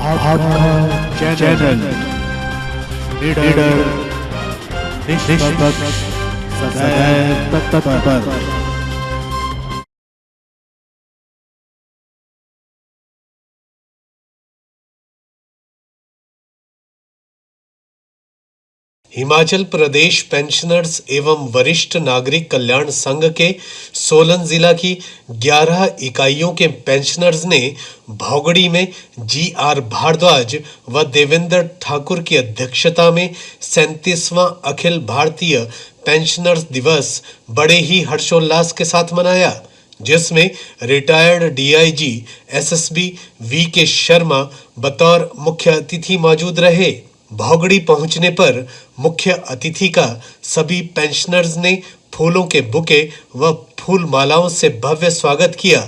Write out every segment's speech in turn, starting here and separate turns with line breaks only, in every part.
आपका channel leader निष्पक्ष सदैव तत्पर।
हिमाचल प्रदेश पेंशनर्स एवं वरिष्ठ नागरिक कल्याण संघ के सोलन जिला की 11 इकाइयों के पेंशनर्स ने भौगड़ी में जी.आर. भारद्वाज व देवेंद्र ठाकुर की अध्यक्षता में 37वां अखिल भारतीय पेंशनर्स दिवस बड़े ही हर्षोल्लास के साथ मनाया, जिसमें retired DIG SSB VK. Sharma बतौर मुख्य अतिथि मौजूद रहे। भौगड़ी पहुंचने पर मुख्य अतिथि का सभी पेंशनर्स ने फूलों के बुके व फूल मालाओं से भव्य स्वागत किया।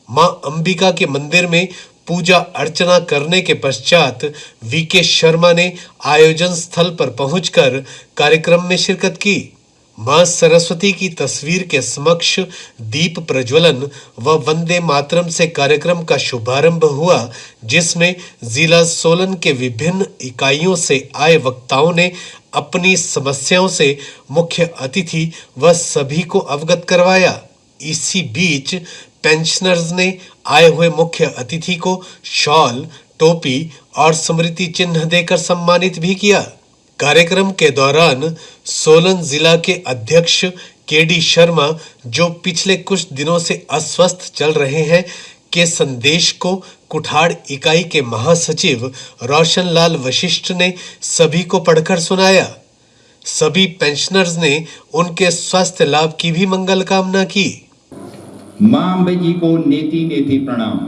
मां अंबिका के मंदिर में पूजा अर्चना करने के पश्चात वी.के. शर्मा ने आयोजन स्थल पर पहुंचकर कार्यक्रम में शिरकत की। मां सरस्वती की तस्वीर के समक्ष दीप प्रज्वलन व वंदे मातरम से कार्यक्रम का शुभारंभ हुआ, जिसमें जिला सोलन के विभिन्न इकाइयों से आए वक्ताओं ने अपनी समस्याओं से मुख्य अतिथि व सभी को अवगत करवाया। इसी बीच पेंशनर्स ने आए हुए मुख्य अतिथि को शॉल, टोपी और स्मृति चिन्ह देकर सम्मानित भी किया। कार्यक्रम के दौरान सोलन जिला के अध्यक्ष के.डी. शर्मा, जो पिछले कुछ दिनों से अस्वस्थ चल रहे हैं, के संदेश को कुठाड़ इकाई के महासचिव रोशन लाल वशिष्ठ ने सभी को पढ़कर सुनाया। सभी पेंशनर्स ने उनके स्वास्थ्य लाभ की भी मंगल कामना की।
मां अम्बे जी को नेति नेति प्रणाम।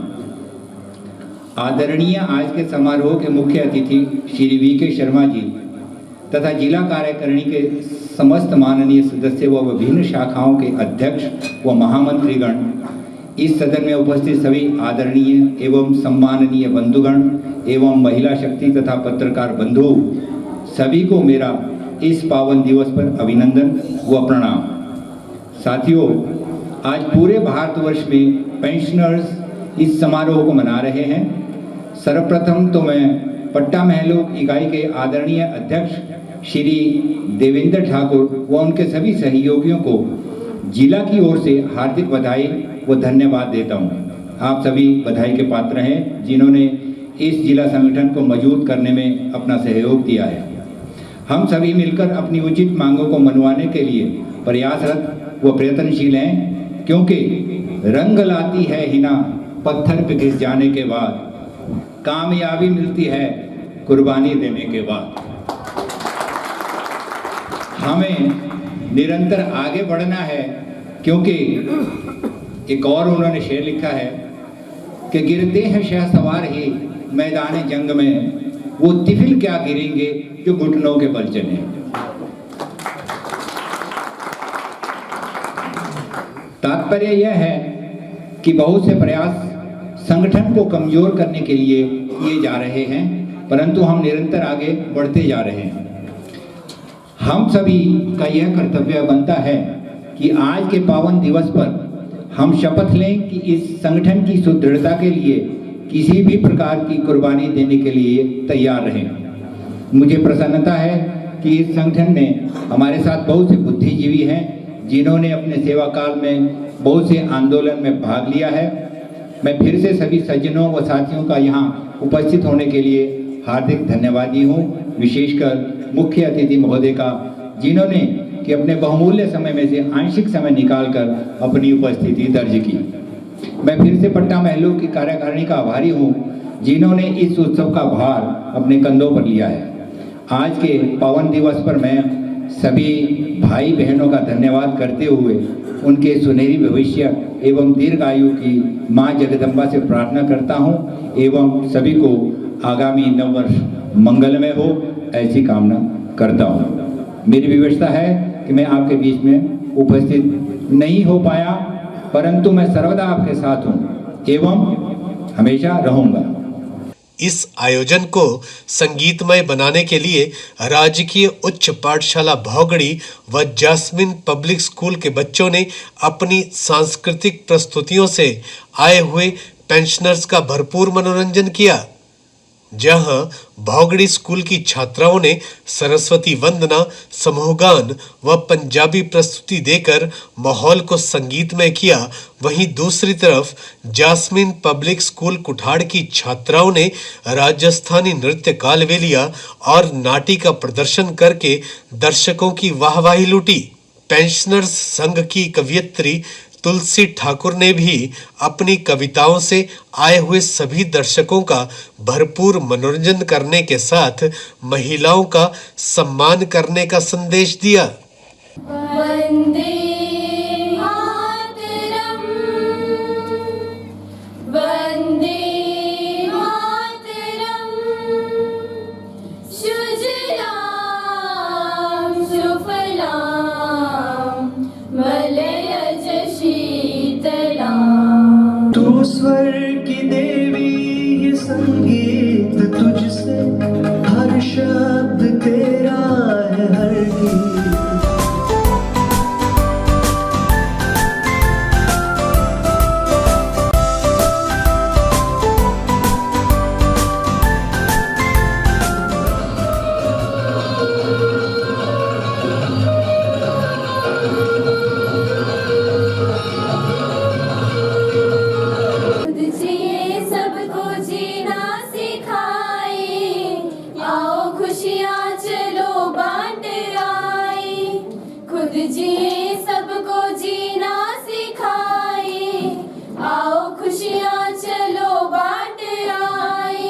आदरणीय आज के समारोह के मुख्य अतिथि श्री वी.के. शर्मा जी तथा जिला कार्यकारिणी के समस्त माननीय सदस्य व विभिन्न शाखाओं के अध्यक्ष व महामंत्रीगण, इस सदन में उपस्थित सभी आदरणीय एवं सम्माननीय बंधुगण एवं महिला शक्ति तथा पत्रकार बंधु, सभी को मेरा इस पावन दिवस पर अभिनंदन व प्रणाम। साथियों, आज पूरे भारतवर्ष में पेंशनर्स इस समारोह को मना रहे हैं। सर्वप्रथम तो मैं पट्टा महलू इकाई के आदरणीय अध्यक्ष श्री देवेंद्र ठाकुर व उनके सभी सहयोगियों को जिला की ओर से हार्दिक बधाई व धन्यवाद देता हूं। आप सभी बधाई के पात्र हैं, जिन्होंने इस जिला संगठन को मजबूत करने में अपना सहयोग दिया है। हम सभी मिलकर अपनी उचित मांगों को मनवाने के लिए प्रयासरत व प्रयत्नशील हैं, क्योंकि रंग लाती है हिना पत्थर पे घिस जाने के बाद, कामयाबी मिलती है कुर्बानी देने के बाद। हमें निरंतर आगे बढ़ना है, क्योंकि एक और उन्होंने शेर लिखा है कि गिरते हैं शहसवार ही मैदान जंग में, वो तिफिल क्या गिरेंगे जो घुटनों के बल चले। तात्पर्य यह है कि बहुत से प्रयास संगठन को कमजोर करने के लिए किए जा रहे हैं, परंतु हम निरंतर आगे बढ़ते जा रहे हैं। हम सभी का यह कर्तव्य बनता है कि आज के पावन दिवस पर हम शपथ लें कि इस संगठन की सुदृढ़ता के लिए किसी भी प्रकार की कुर्बानी देने के लिए तैयार रहें। मुझे प्रसन्नता है कि इस संगठन में हमारे साथ बहुत से बुद्धिजीवी हैं, जिन्होंने अपने सेवा काल में बहुत से आंदोलन में भाग लिया है। मैं फिर से सभी सज्जनों व साथियों का यहाँ उपस्थित होने के लिए हार्दिक धन्यवादी हूँ, विशेषकर मुख्य अतिथि महोदय का, जिन्होंने कि अपने बहुमूल्य समय में से आंशिक समय निकालकर अपनी उपस्थिति दर्ज की। मैं फिर से पट्टा महलू की कार्यकारिणी का आभारी हूँ, जिन्होंने इस उत्सव का भार अपने कंधों पर लिया है। आज के पावन दिवस पर मैं सभी भाई बहनों का धन्यवाद करते हुए उनके सुनहरी भविष्य एवं दीर्घायु की माँ जगदम्बा से प्रार्थना करता हूँ एवं सभी को आगामी नव वर्ष मंगलमय हो, ऐसी कामना करता हूँ। मेरी विवशता है कि मैं आपके बीच में उपस्थित नहीं हो पाया, परंतु मैं सर्वदा आपके साथ हूँ एवं हमेशा रहूँगा।
इस आयोजन को संगीतमय बनाने के लिए राजकीय उच्च पाठशाला भौगड़ी व जैस्मिन पब्लिक स्कूल के बच्चों ने अपनी सांस्कृतिक प्रस्तुतियों से आए हुए पेंशनर्स का भरपूर मनोरंजन किया। जहां भौगड़ी स्कूल की छात्राओं ने सरस्वती वंदना, समूहगान व पंजाबी प्रस्तुति देकर माहौल को संगीतमय किया, वहीं दूसरी तरफ जास्मिन पब्लिक स्कूल कुठाड़ की छात्राओं ने राजस्थानी नृत्य कालबेलिया और नाटी का प्रदर्शन करके दर्शकों की वाहवाही लूटी। पेंशनर्स संघ की कवयित्री तुलसी ठाकुर ने भी अपनी कविताओं से आए हुए सभी दर्शकों का भरपूर मनोरंजन करने के साथ महिलाओं का सम्मान करने का संदेश दिया।
वंदे मातरम, वंदे मातरम, सुजलां सुफलां मलयज शीतलां।
तू स्वर की देवी, ये संगीत तुझसे, हर शब्द तेरा है, हर गीत।
खुद जिए सबको जीना सिखाए, आओ खुशियाँ चलो बांट आए। खुद जिए सबको जीना सिखाए, आओ खुशियाँ चलो बांट आए।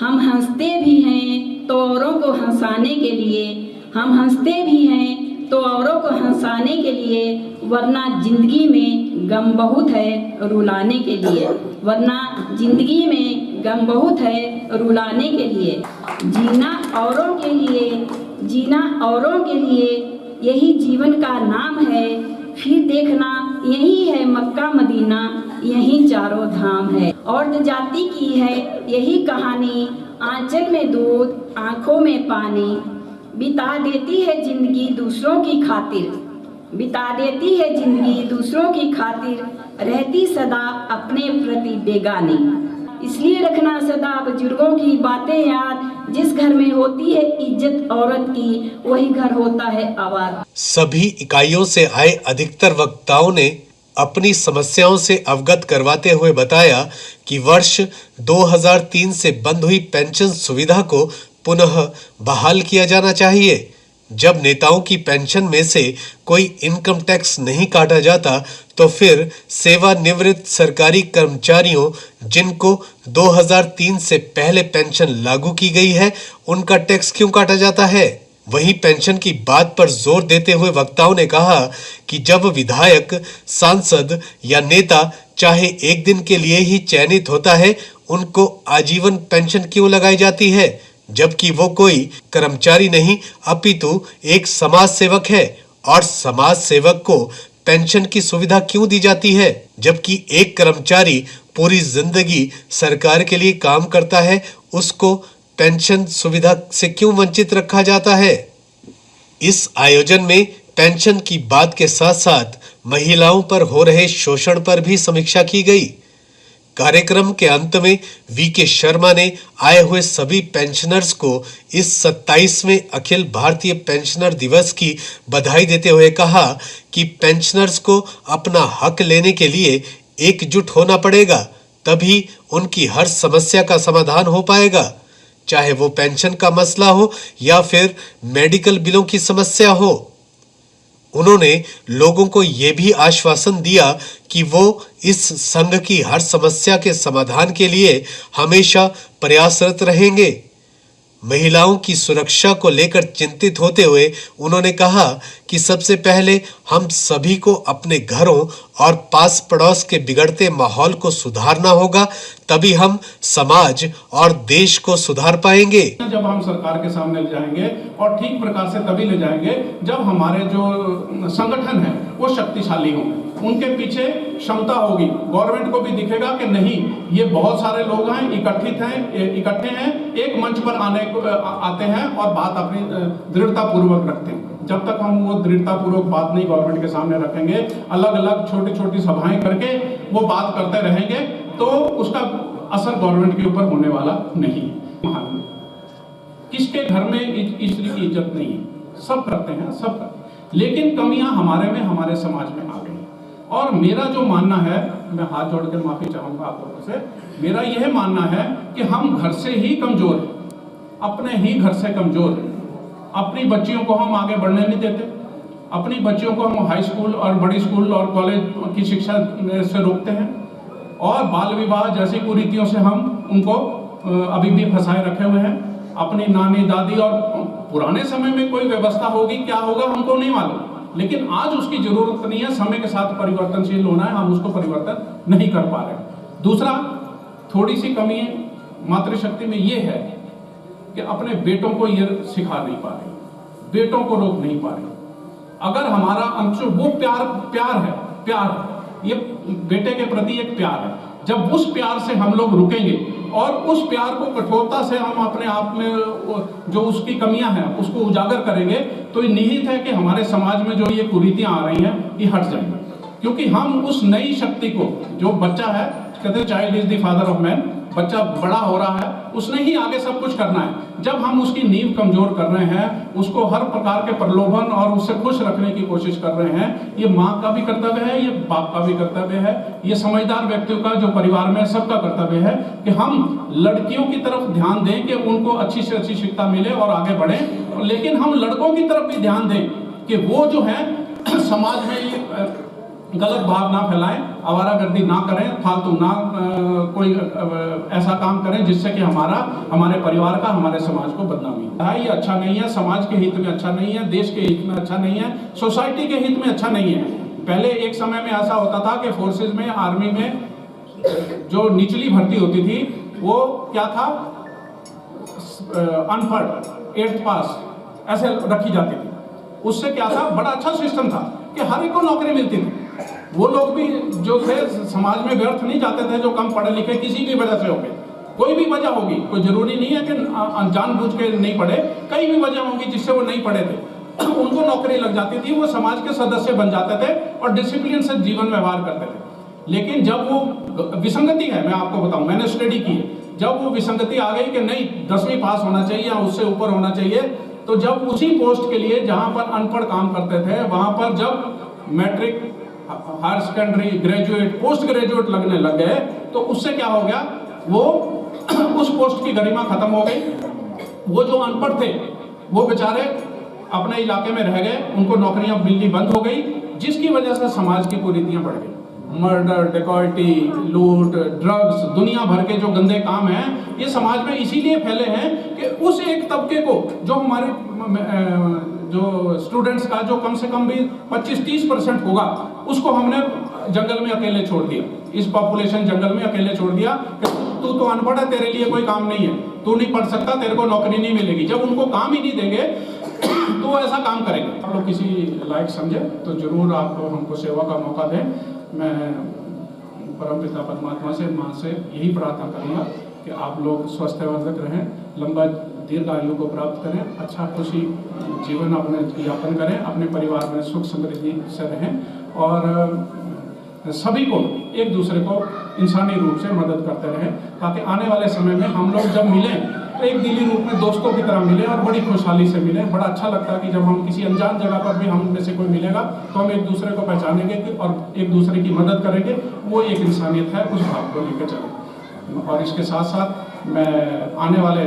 हम हंसते भी हैं तो औरों को हंसाने के लिए, हम हंसते भी हैं तो औरों को हंसाने के लिए, वरना जिंदगी में गम बहुत है रुलाने के लिए, वरना जिंदगी में गम बहुत है रुलाने के लिए। जीना औरों के लिए, जीना औरों के लिए, यही जीवन का नाम है। फिर देखना यही है मक्का मदीना, यही चारों धाम है। औरत जाति की है यही कहानी, आंचल में दूध आंखों में पानी, बिता देती है जिंदगी दूसरों की खातिर, बिता देती है जिंदगी दूसरों की खातिर, रहती सदा अपने प्रति बेगानी। इसलिए रखना सदा बुजुर्गों की बातें याद, जिस घर में होती है इज्जत औरत की, वही घर होता है आबाद।
सभी इकाइयों से आए अधिकतर वक्ताओं ने अपनी समस्याओं से अवगत करवाते हुए बताया कि वर्ष 2003 से बंद हुई पेंशन सुविधा को पुनः बहाल किया जाना चाहिए। जब नेताओं की पेंशन में से कोई इनकम टैक्स नहीं काटा जाता, तो फिर सेवानिवृत्त सरकारी कर्मचारियों जिनको 2003 से पहले पेंशन लागू की गई है, उनका टैक्स क्यों काटा जाता है? वहीं पेंशन की बात पर जोर देते हुए वक्ताओं ने कहा कि जब विधायक, सांसद या नेता चाहे एक दिन के लिए ही चयनित होता है, उनको आजीवन पेंशन क्यों लगाई जाती है, जबकि वो कोई कर्मचारी नहीं अपितु एक समाज सेवक है। और समाज सेवक को पेंशन की सुविधा क्यों दी जाती है, जबकि एक कर्मचारी पूरी जिंदगी सरकार के लिए काम करता है, उसको पेंशन सुविधा से क्यों वंचित रखा जाता है? इस आयोजन में पेंशन की बात के साथ साथ महिलाओं पर हो रहे शोषण पर भी समीक्षा की गई। कार्यक्रम के अंत में वीके शर्मा ने आए हुए सभी पेंशनर्स को इस 27वें अखिल भारतीय पेंशनर दिवस की बधाई देते हुए कहा कि पेंशनर्स को अपना हक लेने के लिए एकजुट होना पड़ेगा, तभी उनकी हर समस्या का समाधान हो पाएगा, चाहे वो पेंशन का मसला हो या फिर मेडिकल बिलों की समस्या हो। उन्होंने लोगों को ये भी आश्वासन दिया कि वो इस संघ की हर समस्या के समाधान के लिए हमेशा प्रयासरत रहेंगे। महिलाओं की सुरक्षा को लेकर चिंतित होते हुए उन्होंने कहा कि सबसे पहले हम सभी को अपने घरों और पास पड़ोस के बिगड़ते माहौल को सुधारना होगा, तभी हम समाज और देश को सुधार पाएंगे।
जब हम सरकार के सामने ले जाएंगे और ठीक प्रकार से तभी ले जाएंगे जब हमारे जो संगठन है वो शक्तिशाली होंगे। उनके पीछे क्षमता होगी, गवर्नमेंट को भी दिखेगा कि नहीं ये बहुत सारे लोग हैं, इकट्ठे हैं, एक मंच पर आते हैं और बात अपनी दृढ़ता पूर्वक रखते हैं। जब तक हम वो दृढ़ता पूर्वक बात नहीं गवर्नमेंट के सामने रखेंगे, अलग अलग छोटी छोटी सभाएं करके वो बात करते रहेंगे, तो उसका असर गवर्नमेंट के ऊपर होने वाला नहीं। किसके घर में स्त्री की इज्जत नहीं है, सब करते हैं, सब करते हैं। लेकिन कमियां हमारे में, हमारे समाज में आ गई। और मेरा जो मानना है, मैं हाथ जोड़कर माफी चाहूंगा आप लोगों से, मेरा यह मानना है कि हम घर से ही कमजोर हैं, अपने ही घर से कमजोर हैं। अपनी बच्चियों को हम आगे बढ़ने नहीं देते, अपनी बच्चियों को हम हाई स्कूल और बड़ी स्कूल और कॉलेज की शिक्षा से रोकते हैं, और बाल विवाह जैसी कुरीतियों से हम उनको अभी भी फंसाए रखे हुए हैं। अपनी नानी दादी, और पुराने समय में कोई व्यवस्था होगी, क्या होगा हमको नहीं मालूम, लेकिन आज उसकी जरूरत नहीं है। समय के साथ परिवर्तनशील होना है, हम उसको परिवर्तन नहीं कर पा रहे। दूसरा, थोड़ी सी कमी मातृशक्ति में ये है कि अपने बेटों को ये सिखा नहीं पा रहे, बेटों को रोक नहीं पा रहे। अगर हमारा अंश वो प्यार है, ये बेटे के प्रति एक प्यार है, जब उस प्यार से हम लोग रुकेंगे और उस प्यार को कठोरता से हम अपने आप में जो उसकी कमियां हैं उसको उजागर करेंगे, तो ये निहित है कि हमारे समाज में जो ये कुरीतियां आ रही हैं ये हट जाएंगी। क्योंकि हम उस नई शक्ति को, जो बच्चा है, कहते हैं child is the father of man, बच्चा बड़ा हो रहा है, उसने ही आगे सब कुछ करना है। जब हम उसकी नींव कमजोर कर रहे हैं, उसको हर प्रकार के प्रलोभन और उससे खुश रखने की कोशिश कर रहे हैं, ये माँ का भी कर्तव्य है, ये बाप का भी कर्तव्य है, ये समझदार व्यक्तियों का, जो परिवार में सबका कर्तव्य है कि हम लड़कियों की तरफ ध्यान दें कि उनको अच्छी से अच्छी शिक्षा मिले और आगे बढ़ें, लेकिन हम लड़कों की तरफ भी ध्यान दें कि वो जो है समाज में ये गलत भाव ना फैलाएं, आवारागर्दी ना करें, फालतू ना कोई ऐसा काम करें जिससे कि हमारे परिवार का, हमारे समाज को बदनामी है। ये अच्छा नहीं है, समाज के हित में अच्छा नहीं है, देश के हित में अच्छा नहीं है, सोसाइटी के हित में अच्छा नहीं है। पहले एक समय में ऐसा होता था कि फोर्सेज में, आर्मी में जो निचली भर्ती होती थी वो क्या था, अनपढ़, 8th पास ऐसे रखी जाती थी। उससे क्या था, बड़ा अच्छा सिस्टम था कि हर एक को नौकरी मिलती थी। वो लोग भी जो थे समाज में व्यर्थ नहीं जाते थे, जो कम पढ़े लिखे किसी भी वजह से हो गए, कोई भी वजह होगी, कोई जरूरी नहीं है कि जानबूझ के नहीं पढ़े, कई भी वजह होगी जिससे वो नहीं पढ़े थे, उनको नौकरी लग जाती थी, वो समाज के सदस्य बन जाते थे और डिसिप्लिन से जीवन व्यवहार करते थे। लेकिन जब वो विसंगति है, मैं आपको बताऊं, मैंने स्टडी की है, जब वो विसंगति आ गई कि नहीं 10वीं पास होना चाहिए या उससे ऊपर होना चाहिए, तो जब उसी पोस्ट के लिए जहां पर अनपढ़ काम करते थे, वहां पर जब matric, higher secondary, graduate, post graduate लगने लग गए, तो उससे क्या हो गया, वो उस पोस्ट की गरिमा खत्म हो गई। वो जो अनपढ़ थे वो बेचारे अपने इलाके में रह गए, उनको नौकरियां मिलनी बंद हो गई, जिसकी वजह से समाज की कुरीतियां बढ़ गई। मर्डर, डकैती, लूट, ड्रग्स, दुनिया भर के जो गंदे काम हैं, ये समाज में इसीलिए फैले हैं कि उस एक तबके को, जो हमारे जो स्टूडेंट्स का जो कम से कम भी 25-30% होगा, उसको हमने जंगल में अकेले छोड़ दिया, इस पॉपुलेशन जंगल में अकेले छोड़ दिया कि तू तो अनपढ़ है, तेरे लिए कोई काम नहीं है, तू नहीं पढ़ सकता, तेरे को नौकरी नहीं मिलेगी। जब उनको काम ही नहीं देंगे तो ऐसा काम करेंगे। आप लोग किसी लायक समझे तो जरूर आप हमको सेवा का मौका दें। मैं परमपिता परमात्मा से, माँ से यही प्रार्थना करूँगा कि आप लोग स्वस्थवर्धक रहें, लंबा दीर्घ आयु को प्राप्त करें, अच्छा खुशी जीवन अपने यापन करें, अपने परिवार में सुख समृद्धि से रहें, और सभी को, एक दूसरे को इंसानी रूप से मदद करते रहें, ताकि आने वाले समय में हम लोग जब मिलें तो एक दिली रूप में दोस्तों की तरह मिले और बड़ी खुशहाली से मिले। बड़ा अच्छा लगता है कि जब हम किसी अनजान जगह पर भी हम में से कोई मिलेगा तो हम एक दूसरे को पहचानेंगे और एक दूसरे की मदद करेंगे। वो एक इंसानियत है, उस भाव को लेकर चलें। और इसके साथ साथ मैं आने वाले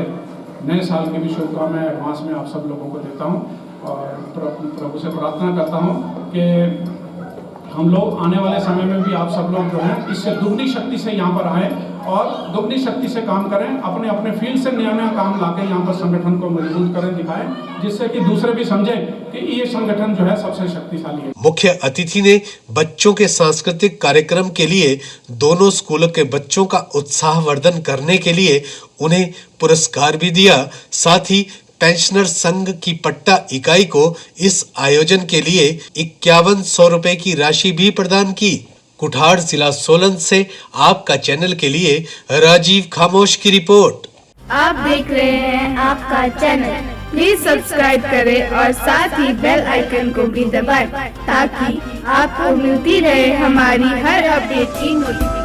नए साल की भी शुभकामनाएं एडवांस में आप सब लोगों को देता हूँ, और प्रभु से प्रार्थना करता हूँ कि हम लोग आने वाले समय में भी आप सब लोग जो हैं इससे दुगनी शक्ति से यहाँ पर आएँ और दुगनी शक्ति से काम करें, अपने अपने फील्ड से नया नया काम लाके यहाँ पर संगठन को मजबूत करें, दिखाएं, जिससे कि दूसरे भी समझें कि ये संगठन जो है सबसे शक्तिशाली है।
मुख्य अतिथि ने बच्चों के सांस्कृतिक कार्यक्रम के लिए दोनों स्कूलों के बच्चों का उत्साहवर्धन करने के लिए उन्हें पुरस्कार भी दिया। साथ ही पेंशनर संघ की पट्टा इकाई को इस आयोजन के लिए 5100 रुपए की राशि भी प्रदान की। कुठाड़ जिला सोलन से आपका चैनल के लिए राजीव खामोश की रिपोर्ट।
आप देख रहे हैं आपका चैनल, प्लीज सब्सक्राइब करें और साथ ही बेल आइकन को भी दबाएं ताकि आपको मिलती रहे हमारी हर अपडेट की नोटिफिकेशन।